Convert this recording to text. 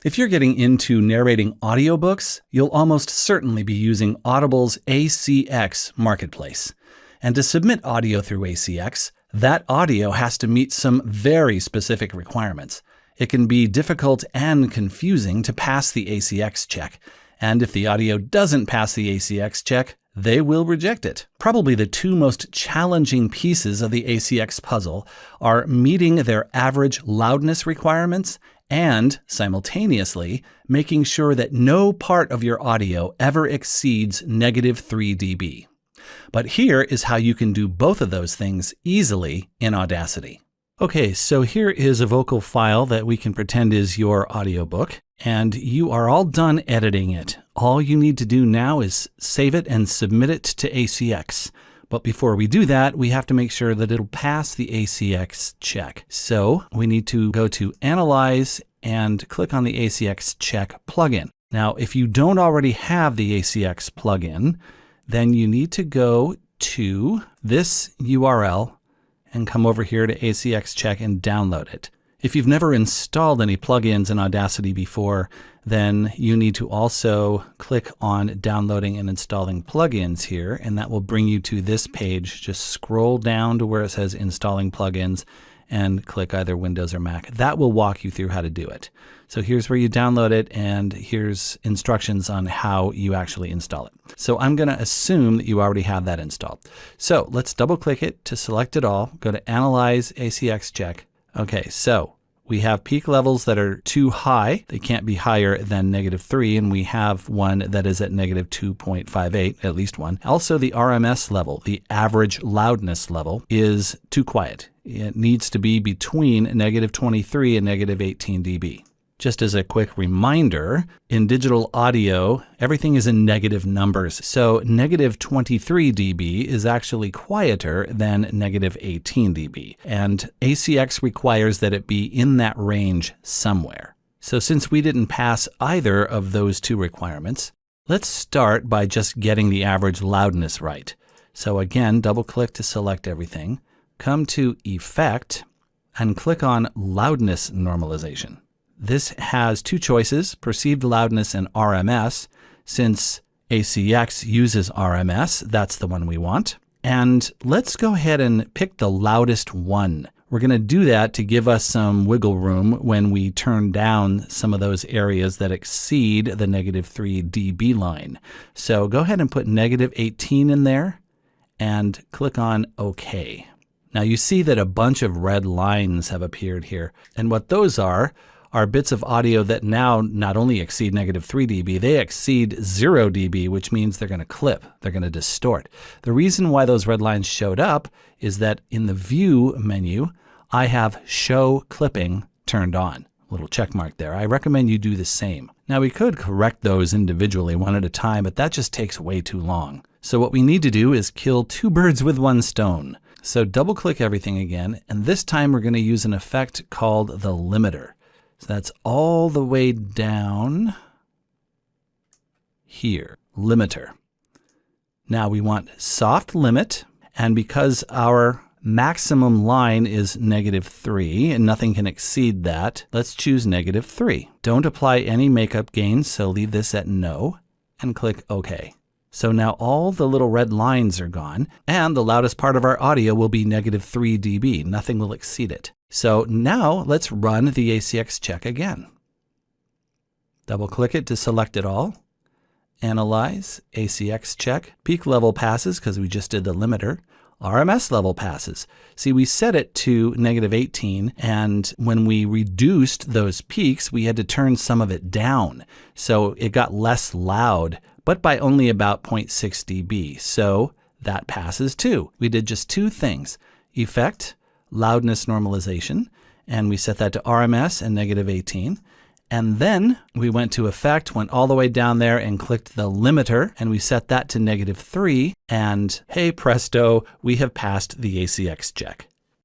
If you're getting into narrating audiobooks, you'll almost certainly be using Audible's ACX marketplace. And to submit audio through ACX, that audio has to meet some very specific requirements. It can be difficult and confusing to pass the ACX check. And if the audio doesn't pass the ACX check, they will reject it. Probably the two most challenging pieces of the ACX puzzle are meeting their average loudness requirements and, simultaneously, making sure that no part of your audio ever exceeds -3 dB. But here is how you can do both of those things easily in Audacity. Okay, so here is a vocal file that we can pretend is your audiobook, and you are all done editing it. All you need to do now is save it and submit it to ACX. But before we do that, we have to make sure that it'll pass the ACX check. So we need to go to Analyze and click on the ACX check plugin. Now, if you don't already have the ACX plugin, then you need to go to this URL and come over here to ACX check and download it. If you've never installed any plugins in Audacity before, then you need to also click on downloading and installing plugins here, and that will bring you to this page. Just scroll down to where it says installing plugins and click either Windows or Mac. That will walk you through how to do it. So here's where you download it, and here's instructions on how you actually install it. So I'm going to assume that you already have that installed. So let's double click it to select it all, go to Analyze ACX check. Okay, so we have peak levels that are too high. They can't be higher than -3, and we have one that is at -2.58, at least one. Also, the RMS level, the average loudness level, is too quiet. It needs to be between -23 and -18 dB. Just as a quick reminder, in digital audio, everything is in negative numbers. So -23 dB is actually quieter than -18 dB. And ACX requires that it be in that range somewhere. So since we didn't pass either of those two requirements, let's start by just getting the average loudness right. So again, double click to select everything, come to Effect, and click on Loudness Normalization. This has two choices, perceived loudness and RMS. Since ACX uses RMS, that's the one we want. And let's go ahead and pick the loudest one. We're going to do that to give us some wiggle room when we turn down some of those areas that exceed the -3 dB line. So go ahead and put -18 in there and click on OK. Now you see that a bunch of red lines have appeared here. And what those are bits of audio that now not only exceed -3 dB, they exceed 0 dB, which means they're going to clip, they're going to distort. The reason why those red lines showed up is that in the View menu, I have Show Clipping turned on. A little check mark there. I recommend you do the same. Now we could correct those individually one at a time, but that just takes way too long. So what we need to do is kill two birds with one stone. So double click everything again, and this time we're going to use an effect called the limiter. So that's all the way down here, limiter. Now we want soft limit, and because our maximum line is -3 and nothing can exceed that, let's choose -3. Don't apply any makeup gain, so leave this at no, and click OK. So now all the little red lines are gone, and the loudest part of our audio will be -3 dB. Nothing will exceed it. So now let's run the ACX check again. Double click it to select it all. Analyze, ACX check. Peak level passes because we just did the limiter. RMS level passes. See, we set it to -18, and when we reduced those peaks, we had to turn some of it down. So it got less loud, but by only about 0.6 dB. So that passes too. We did just two things. Effect, Loudness Normalization, and we set that to RMS and -18. And then we went to Effect, went all the way down there and clicked the limiter, and we set that to -3. And hey presto, we have passed the ACX check.